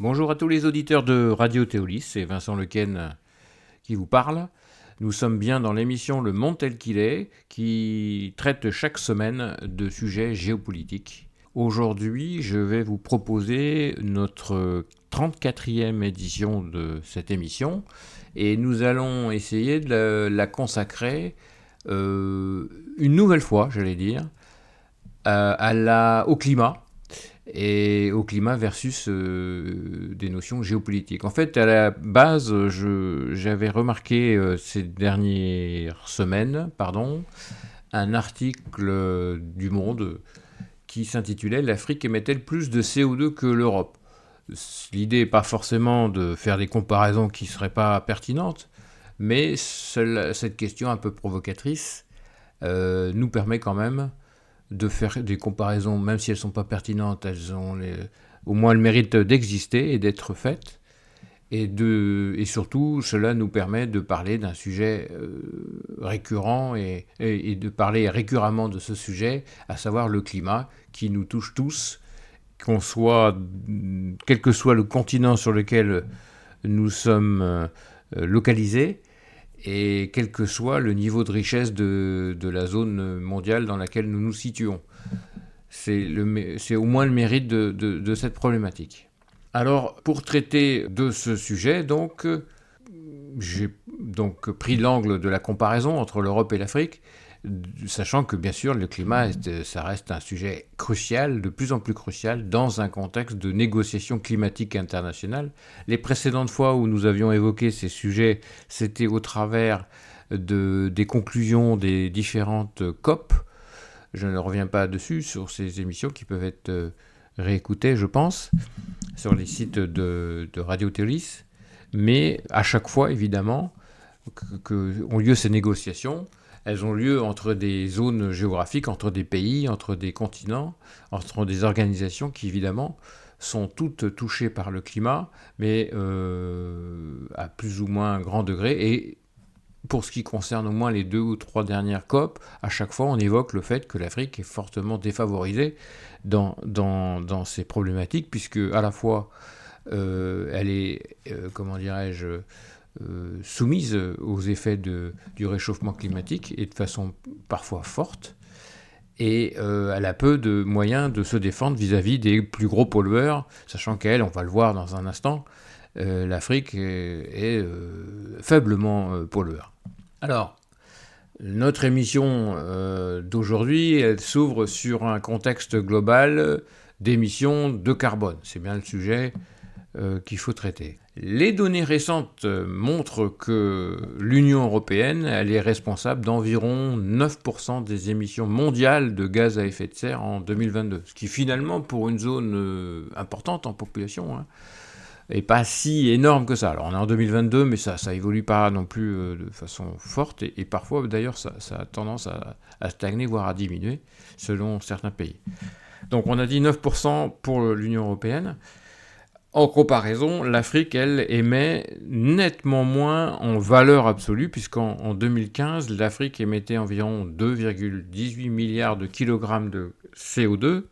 Bonjour à tous les auditeurs de Radio Théolis, c'est Vincent Lequen qui vous parle. Nous sommes bien dans l'émission Le Monde tel qu'il est, qui traite chaque semaine de sujets géopolitiques. Aujourd'hui, je vais vous proposer notre 34e édition de cette émission, et nous allons essayer de la consacrer une nouvelle fois, j'allais dire, au climat. Et au climat versus des notions géopolitiques. En fait, à la base, j'avais remarqué ces dernières semaines, un article du Monde qui s'intitulait « L'Afrique émet-elle plus de CO2 que l'Europe ?» L'idée n'est pas forcément de faire des comparaisons qui ne seraient pas pertinentes, mais cette question un peu provocatrice nous permet quand même de faire des comparaisons, même si elles ne sont pas pertinentes, elles ont au moins le mérite d'exister et d'être faites. Et surtout, cela nous permet de parler d'un sujet récurrent et de parler récurremment de ce sujet, à savoir le climat, qui nous touche tous, quel que soit le continent sur lequel nous sommes localisés, et quel que soit le niveau de richesse de la zone mondiale dans laquelle nous nous situons. C'est au moins le mérite de cette problématique. Alors, pour traiter de ce sujet, j'ai pris l'angle de la comparaison entre l'Europe et l'Afrique, sachant que bien sûr le climat, ça reste un sujet crucial, de plus en plus crucial, dans un contexte de négociation climatique internationale. Les précédentes fois où nous avions évoqué ces sujets, c'était au travers des conclusions des différentes COP. Je ne reviens pas dessus, sur ces émissions qui peuvent être réécoutées, je pense, sur les sites de Radio Théolis. Mais à chaque fois, évidemment, ont lieu ces négociations. Elles ont lieu entre des zones géographiques, entre des pays, entre des continents, entre des organisations qui, évidemment, sont toutes touchées par le climat, mais à plus ou moins grand degré. Et pour ce qui concerne au moins les 2 ou 3 dernières COP, à chaque fois, on évoque le fait que l'Afrique est fortement défavorisée dans ces problématiques, puisque à la fois, elle est, soumise aux effets du réchauffement climatique, et de façon parfois forte, et elle a peu de moyens de se défendre vis-à-vis des plus gros pollueurs, sachant qu'elle, on va le voir dans un instant, l'Afrique est faiblement pollueur. Alors, notre émission d'aujourd'hui, elle s'ouvre sur un contexte global d'émissions de carbone. C'est bien le sujet qu'il faut traiter. Les données récentes montrent que l'Union européenne, elle est responsable d'environ 9% des émissions mondiales de gaz à effet de serre en 2022, ce qui finalement, pour une zone importante en population, et pas si énorme que ça. Alors on est en 2022, mais ça évolue pas non plus de façon forte, et parfois d'ailleurs ça a tendance à stagner, voire à diminuer, selon certains pays. Donc on a dit 9% pour l'Union européenne. En comparaison, l'Afrique, elle, émet nettement moins en valeur absolue, puisqu'en 2015, l'Afrique émettait environ 2,18 milliards de kilogrammes de CO2,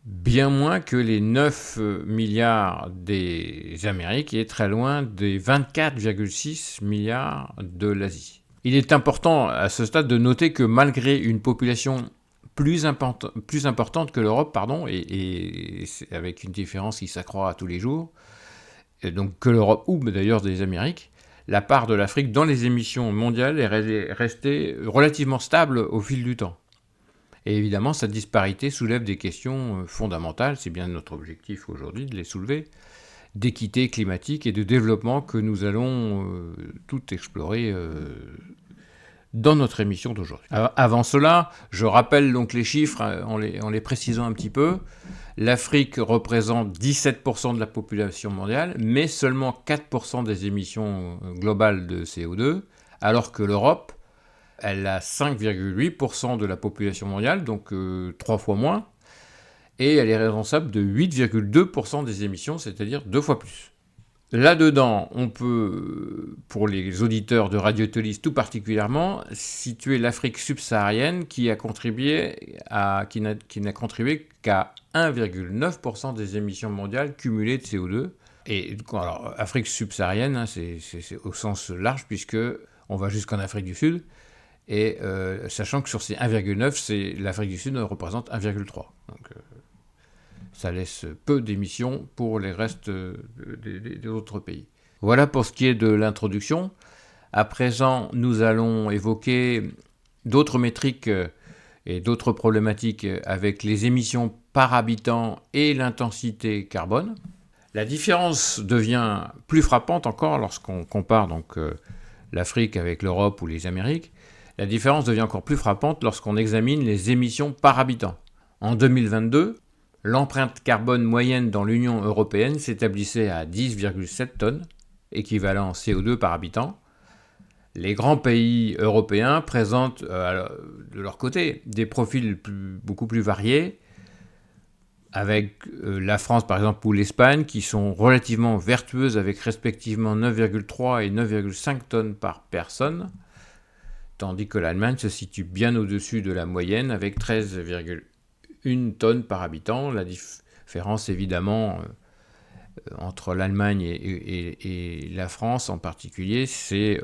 bien moins que les 9 milliards des Amériques et très loin des 24,6 milliards de l'Asie. Il est important à ce stade de noter que malgré une population plus importante que l'Europe, et avec une différence qui s'accroît à tous les jours, et donc que l'Europe ou d'ailleurs des Amériques, la part de l'Afrique dans les émissions mondiales est restée relativement stable au fil du temps. Et évidemment, cette disparité soulève des questions fondamentales, c'est bien notre objectif aujourd'hui de les soulever, d'équité climatique et de développement que nous allons tout explorer dans notre émission d'aujourd'hui. Avant cela, je rappelle donc les chiffres en les précisant un petit peu. L'Afrique représente 17% de la population mondiale, mais seulement 4% des émissions globales de CO2, alors que l'Europe, elle a 5,8% de la population mondiale, donc 3 fois moins, et elle est responsable de 8,2% des émissions, c'est-à-dire 2 fois plus. Là-dedans, on peut, pour les auditeurs de Radio Théolis tout particulièrement, situer l'Afrique subsaharienne qui n'a contribué qu'à 1,9% des émissions mondiales cumulées de CO2. Et alors, Afrique subsaharienne, hein, c'est au sens large, puisque on va jusqu'en Afrique du Sud, et sachant que sur ces 1,9, l'Afrique du Sud représente 1,3. Donc ça laisse peu d'émissions pour les restes des autres pays. Voilà pour ce qui est de l'introduction. À présent, nous allons évoquer d'autres métriques et d'autres problématiques avec les émissions par habitant et l'intensité carbone. La différence devient plus frappante encore lorsqu'on compare donc l'Afrique avec l'Europe ou les Amériques. La différence devient encore plus frappante lorsqu'on examine les émissions par habitant. En 2022, l'empreinte carbone moyenne dans l'Union européenne s'établissait à 10,7 tonnes, équivalent CO2 par habitant. Les grands pays européens présentent de leur côté des profils beaucoup plus variés, avec la France par exemple ou l'Espagne qui sont relativement vertueuses avec respectivement 9,3 et 9,5 tonnes par personne, tandis que l'Allemagne se situe bien au-dessus de la moyenne avec 13,1 tonnes par habitant. La différence évidemment entre l'Allemagne et la France en particulier, c'est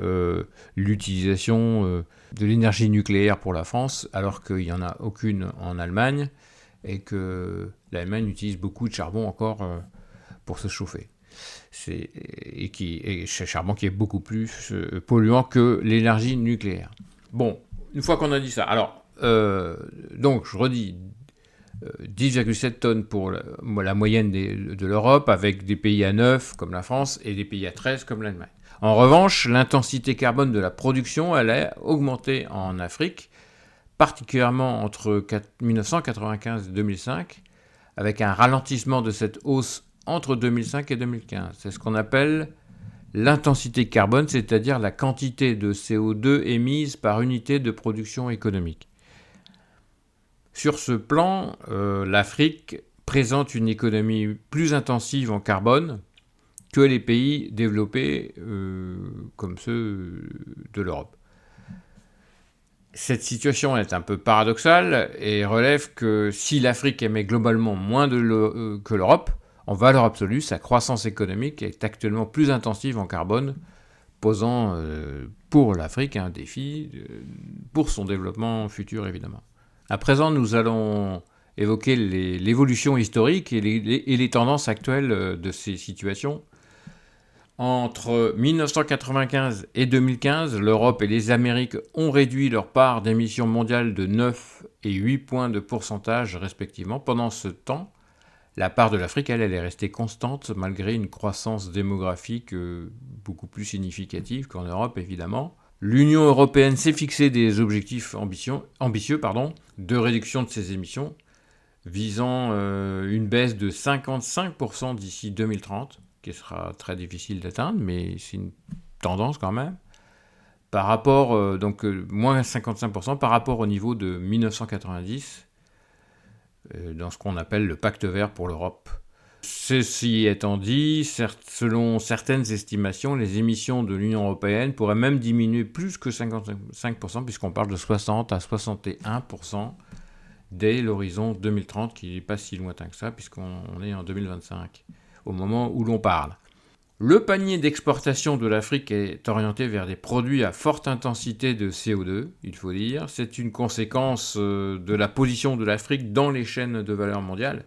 l'utilisation de l'énergie nucléaire pour la France, alors qu'il n'y en a aucune en Allemagne, et que l'Allemagne utilise beaucoup de charbon encore pour se chauffer. Et charbon qui est beaucoup plus polluant que l'énergie nucléaire. Bon, une fois qu'on a dit ça, alors, donc je redis, 10,7 tonnes pour la moyenne de l'Europe, avec des pays à 9 comme la France et des pays à 13 comme l'Allemagne. En revanche, l'intensité carbone de la production, elle a augmenté en Afrique, particulièrement entre 1995 et 2005, avec un ralentissement de cette hausse entre 2005 et 2015. C'est ce qu'on appelle l'intensité carbone, c'est-à-dire la quantité de CO2 émise par unité de production économique. Sur ce plan, l'Afrique présente une économie plus intensive en carbone que les pays développés comme ceux de l'Europe. Cette situation est un peu paradoxale et relève que si l'Afrique émet globalement moins que l'Europe, en valeur absolue, sa croissance économique est actuellement plus intensive en carbone, posant pour l'Afrique un défi pour son développement futur évidemment. À présent, nous allons évoquer l'évolution historique et les tendances actuelles de ces situations. Entre 1995 et 2015, l'Europe et les Amériques ont réduit leur part d'émissions mondiales de 9 et 8 points de pourcentage respectivement. Pendant ce temps, la part de l'Afrique, elle est restée constante malgré une croissance démographique beaucoup plus significative qu'en Europe évidemment. L'Union européenne s'est fixé des objectifs ambitieux de réduction de ses émissions, visant une baisse de 55% d'ici 2030, qui sera très difficile d'atteindre, mais c'est une tendance quand même, par rapport, moins 55% par rapport au niveau de 1990, dans ce qu'on appelle le pacte vert pour l'Europe. Ceci étant dit, selon certaines estimations, les émissions de l'Union européenne pourraient même diminuer plus que 55%, puisqu'on parle de 60 à 61% dès l'horizon 2030, qui n'est pas si lointain que ça, puisqu'on est en 2025, au moment où l'on parle. Le panier d'exportation de l'Afrique est orienté vers des produits à forte intensité de CO2, il faut dire. C'est une conséquence de la position de l'Afrique dans les chaînes de valeur mondiale,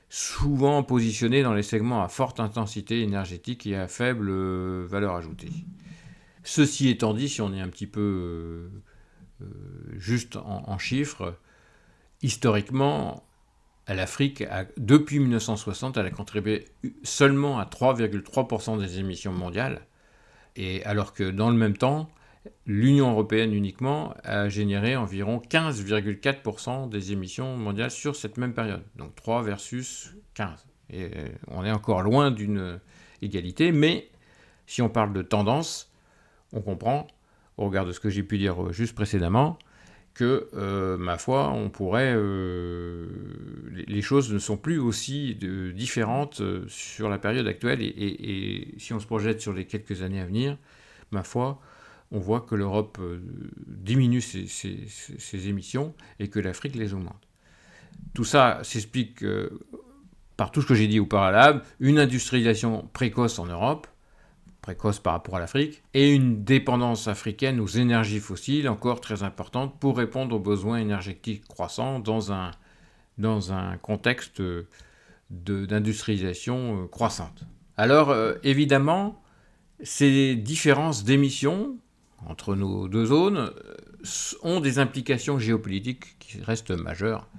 souvent positionnée dans les segments à forte intensité énergétique et à faible valeur ajoutée. Ceci étant dit, si on est un petit peu juste en chiffres, historiquement, l'Afrique, depuis 1960, elle a contribué seulement à 3,3% des émissions mondiales, et alors que dans le même temps, l'Union européenne uniquement a généré environ 15,4% des émissions mondiales sur cette même période. Donc 3 versus 15. Et on est encore loin d'une égalité, mais si on parle de tendance, on comprend, au regard de ce que j'ai pu dire juste précédemment, que, ma foi, on pourrait... les choses ne sont plus aussi différentes sur la période actuelle, et si on se projette sur les quelques années à venir, ma foi, on voit que l'Europe diminue ses émissions et que l'Afrique les augmente. Tout ça s'explique par tout ce que j'ai dit au préalable, une industrialisation précoce en Europe, précoce par rapport à l'Afrique, et une dépendance africaine aux énergies fossiles encore très importante pour répondre aux besoins énergétiques croissants dans un contexte d'industrialisation croissante. Alors, évidemment, ces différences d'émissions entre nos deux zones ont des implications géopolitiques qui restent majeures.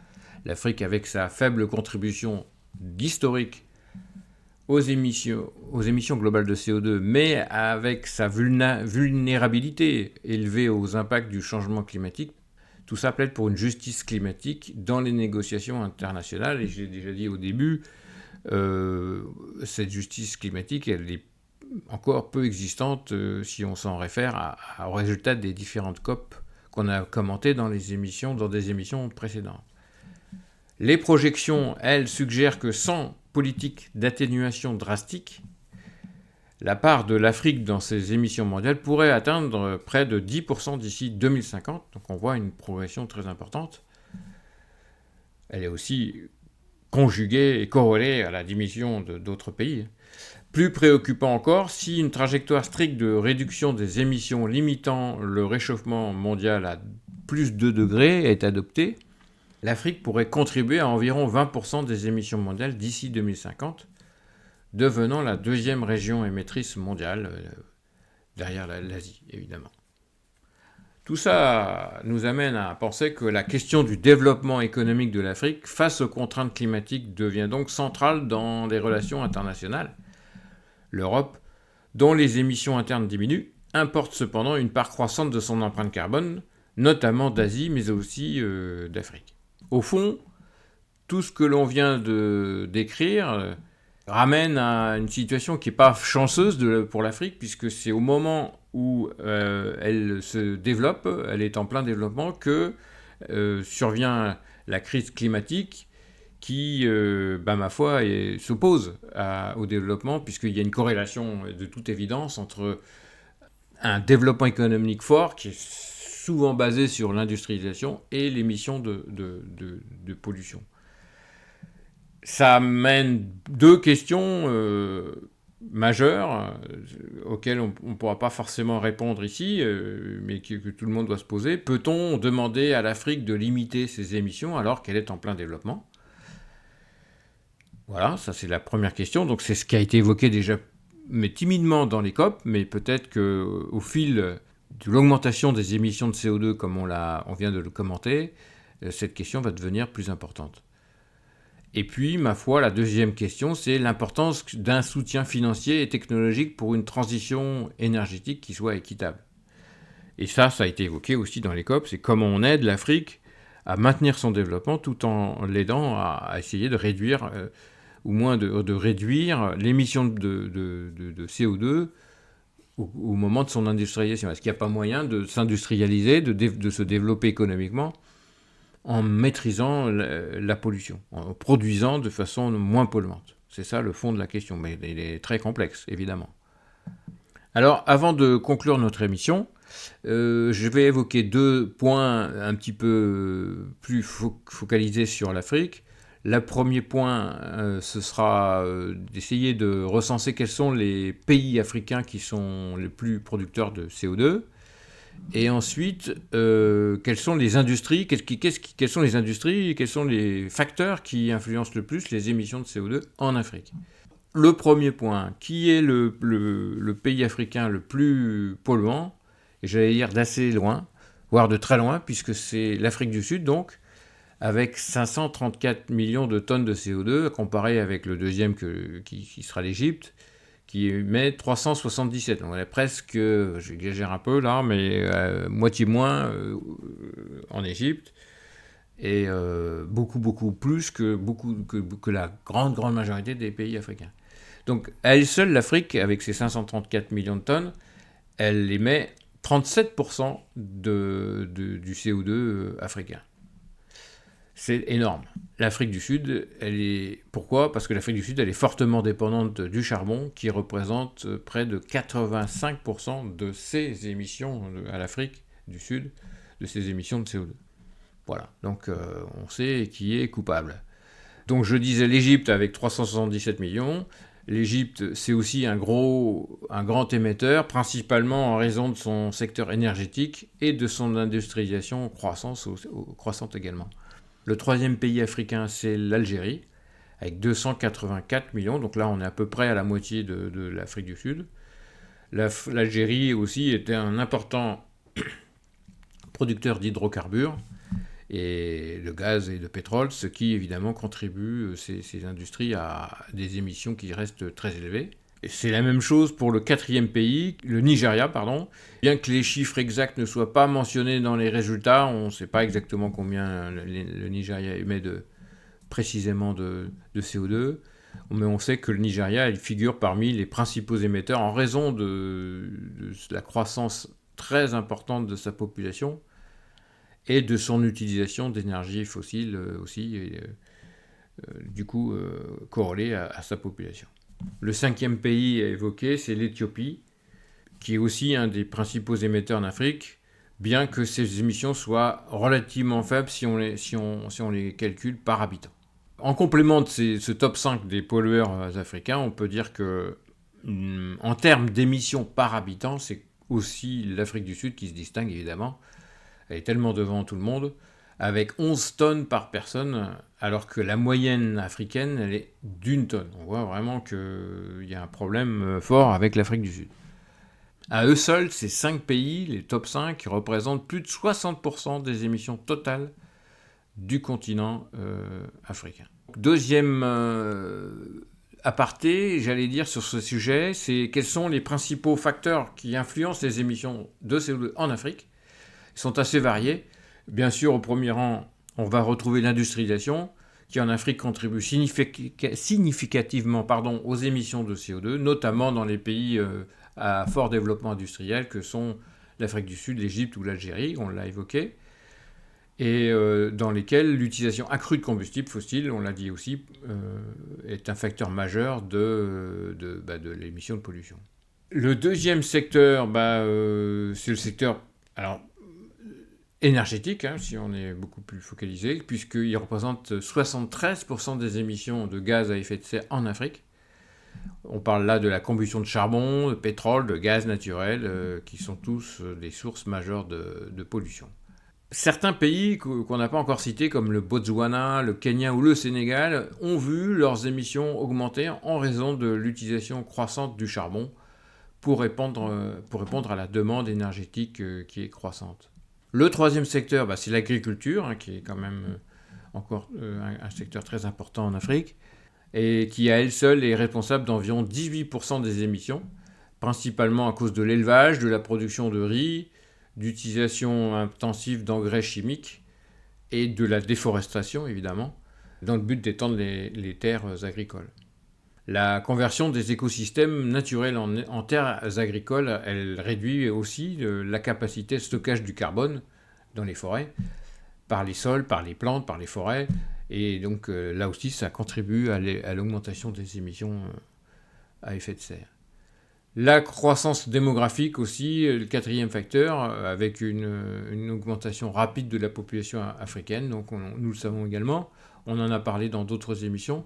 L'Afrique, avec sa faible contribution historique aux émissions globales de CO2, mais avec sa vulnérabilité élevée aux impacts du changement climatique, tout ça plaide pour une justice climatique dans les négociations internationales. Et j'ai déjà dit au début, cette justice climatique, elle est encore peu existante si on s'en réfère au résultat des différentes COP qu'on a commentées dans des émissions précédentes. Les projections, elles, suggèrent que sans politique d'atténuation drastique, la part de l'Afrique dans ces émissions mondiales pourrait atteindre près de 10% d'ici 2050. Donc on voit une progression très importante. Elle est aussi conjuguée et corrélée à la diminution d'autres pays. Plus préoccupant encore, si une trajectoire stricte de réduction des émissions limitant le réchauffement mondial à plus de 2 degrés est adoptée, l'Afrique pourrait contribuer à environ 20% des émissions mondiales d'ici 2050, devenant la deuxième région émettrice mondiale, derrière l'Asie, évidemment. Tout ça nous amène à penser que la question du développement économique de l'Afrique face aux contraintes climatiques devient donc centrale dans les relations internationales. L'Europe, dont les émissions internes diminuent, importe cependant une part croissante de son empreinte carbone, notamment d'Asie, mais aussi d'Afrique. Au fond, tout ce que l'on vient de décrire ramène à une situation qui n'est pas chanceuse pour l'Afrique, puisque c'est au moment où elle se développe, elle est en plein développement, que survient la crise climatique qui, ma foi, s'oppose au développement, puisqu'il y a une corrélation de toute évidence entre un développement économique fort qui est souvent basé sur l'industrialisation et l'émission de pollution. Ça mène deux questions majeures auxquelles on ne pourra pas forcément répondre ici, mais que tout le monde doit se poser. Peut-on demander à l'Afrique de limiter ses émissions alors qu'elle est en plein développement ? Voilà, ça c'est la première question. Donc c'est ce qui a été évoqué déjà, mais timidement dans les COP, mais peut-être qu'au fil de l'augmentation des émissions de CO2, comme on vient de le commenter, cette question va devenir plus importante. Et puis, ma foi, la deuxième question, c'est l'importance d'un soutien financier et technologique pour une transition énergétique qui soit équitable. Et ça a été évoqué aussi dans les COP, c'est comment on aide l'Afrique à maintenir son développement tout en l'aidant à essayer de réduire, ou moins de réduire l'émission de CO2 au moment de son industrialisation. Est-ce qu'il n'y a pas moyen de s'industrialiser, de se développer économiquement en maîtrisant la pollution, en produisant de façon moins polluante? C'est ça le fond de la question, mais il est très complexe, évidemment. Alors, avant de conclure notre émission, je vais évoquer deux points un petit peu plus focalisés sur l'Afrique. Le premier point, ce sera d'essayer de recenser quels sont les pays africains qui sont les plus producteurs de CO2. Et ensuite, quelles sont les industries, quelles sont les industries et quels sont les facteurs qui influencent le plus les émissions de CO2 en Afrique. Le premier point, qui est le pays africain le plus polluant, et j'allais dire d'assez loin, voire de très loin, puisque c'est l'Afrique du Sud, donc, avec 534 millions de tonnes de CO2, comparé avec le deuxième qui sera l'Égypte, qui émet 377. Donc on est presque, j'exagère un peu là, mais moitié moins en Égypte, et beaucoup plus que la grande majorité des pays africains. Donc à elle seule, l'Afrique, avec ses 534 millions de tonnes, elle émet 37% du CO2 africain. C'est énorme. L'Afrique du Sud, pourquoi ? Parce que l'Afrique du Sud, elle est fortement dépendante du charbon, qui représente près de 85% de ses émissions à l'Afrique du Sud, de ses émissions de CO2. Voilà, donc on sait qui est coupable. Donc je disais l'Égypte avec 377 millions. L'Égypte, c'est aussi un grand émetteur, principalement en raison de son secteur énergétique et de son industrialisation croissante également. Le troisième pays africain, c'est l'Algérie, avec 284 millions. Donc là, on est à peu près à la moitié de l'Afrique du Sud. L'Algérie aussi était un important producteur d'hydrocarbures et de gaz et de pétrole, ce qui évidemment contribue ces industries à des émissions qui restent très élevées. Et c'est la même chose pour le quatrième pays, le Nigeria, pardon. Bien que les chiffres exacts ne soient pas mentionnés dans les résultats, on ne sait pas exactement combien le Nigeria émet précisément de CO2, mais on sait que le Nigeria il figure parmi les principaux émetteurs en raison de la croissance très importante de sa population et de son utilisation d'énergie fossile aussi, et, du coup corrélée à sa population. Le cinquième pays à évoquer, c'est l'Éthiopie, qui est aussi un des principaux émetteurs en Afrique, bien que ses émissions soient relativement faibles si on les calcule par habitant. En complément de ce top 5 des pollueurs africains, on peut dire que en termes d'émissions par habitant, c'est aussi l'Afrique du Sud qui se distingue évidemment. Elle est tellement devant tout le monde, avec 11 tonnes par personne, alors que la moyenne africaine, elle est d'1 tonne. On voit vraiment qu'il y a un problème fort avec l'Afrique du Sud. À eux seuls, ces 5 pays, les top 5, représentent plus de 60% des émissions totales du continent africain. Deuxième aparté, j'allais dire, sur ce sujet, c'est quels sont les principaux facteurs qui influencent les émissions de CO2 en Afrique. Ils sont assez variés. Bien sûr, au premier rang, on va retrouver l'industrialisation, qui en Afrique contribue significativement aux émissions de CO2, notamment dans les pays à fort développement industriel, que sont l'Afrique du Sud, l'Égypte ou l'Algérie, on l'a évoqué, et dans lesquels l'utilisation accrue de combustibles fossiles, on l'a dit aussi, est un facteur majeur de l'émission de pollution. Le deuxième secteur, c'est le secteur énergétique, si on est beaucoup plus focalisé, puisqu'il représente 73% des émissions de gaz à effet de serre en Afrique. On parle là de la combustion de charbon, de pétrole, de gaz naturel, qui sont tous des sources majeures de pollution. Certains pays qu'on n'a pas encore cités, comme le Botswana, le Kenya ou le Sénégal, ont vu leurs émissions augmenter en raison de l'utilisation croissante du charbon pour répondre à la demande énergétique qui est croissante. Le troisième secteur, c'est l'agriculture, qui est quand même encore un secteur très important en Afrique, et qui à elle seule est responsable d'environ 18% des émissions, principalement à cause de l'élevage, de la production de riz, d'utilisation intensive d'engrais chimiques et de la déforestation, évidemment, dans le but d'étendre les terres agricoles. La conversion des écosystèmes naturels en terres agricoles, elle réduit aussi la capacité de stockage du carbone dans les forêts, par les sols, par les plantes, par les forêts, et donc là aussi ça contribue à l'augmentation des émissions à effet de serre. La croissance démographique aussi, le quatrième facteur, avec une augmentation rapide de la population africaine, donc nous le savons également, on en a parlé dans d'autres émissions,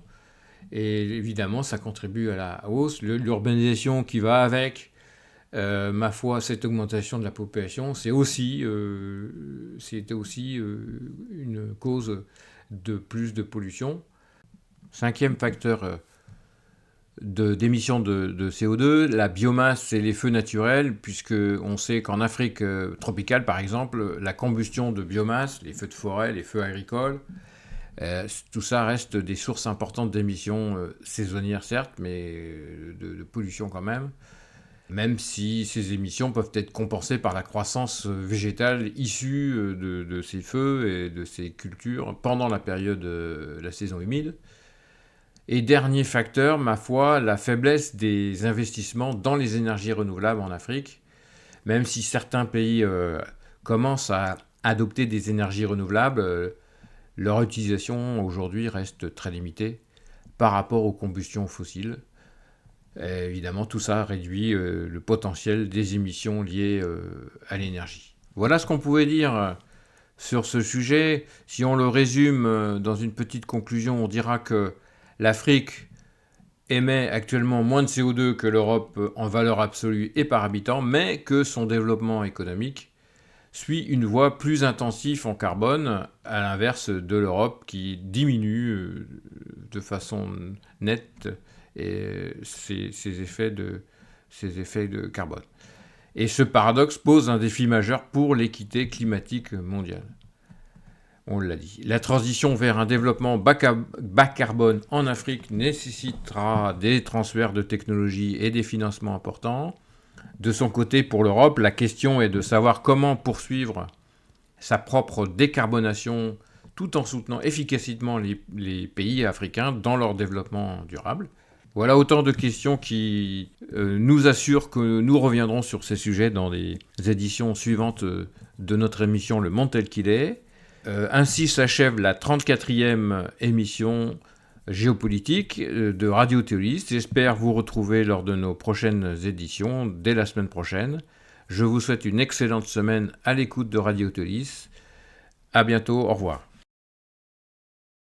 et évidemment ça contribue à la hausse. L'urbanisation qui va avec, ma foi, cette augmentation de la population, c'était aussi une cause de plus de pollution. Cinquième facteur d'émissions de CO2, la biomasse et les feux naturels, puisqu'on sait qu'en Afrique tropicale, par exemple, la combustion de biomasse, les feux de forêt, les feux agricoles, tout ça reste des sources importantes d'émissions saisonnières, certes, mais de pollution quand même si ces émissions peuvent être compensées par la croissance végétale issue de ces feux et de ces cultures pendant la période de la saison humide. Et dernier facteur, ma foi, la faiblesse des investissements dans les énergies renouvelables en Afrique. Même si certains pays commencent à adopter des énergies renouvelables, leur utilisation aujourd'hui reste très limitée par rapport aux combustions fossiles. Et évidemment, tout ça réduit le potentiel des émissions liées à l'énergie. Voilà ce qu'on pouvait dire sur ce sujet. Si on le résume dans une petite conclusion, on dira que l'Afrique émet actuellement moins de CO2 que l'Europe en valeur absolue et par habitant, mais que son développement économique suit une voie plus intensive en carbone, à l'inverse de l'Europe qui diminue de façon nette ses effets de carbone. Et ce paradoxe pose un défi majeur pour l'équité climatique mondiale. On l'a dit. La transition vers un développement bas carbone en Afrique nécessitera des transferts de technologies et des financements importants. De son côté, pour l'Europe, la question est de savoir comment poursuivre sa propre décarbonation tout en soutenant efficacement les pays africains dans leur développement durable. Voilà autant de questions qui nous assurent que nous reviendrons sur ces sujets dans les éditions suivantes de notre émission Le Monde tel qu'il est. Ainsi s'achève la 34e émission géopolitique de Radio Théolis. J'espère vous retrouver lors de nos prochaines éditions, dès la semaine prochaine. Je vous souhaite une excellente semaine à l'écoute de Radio Théolis. À bientôt, au revoir.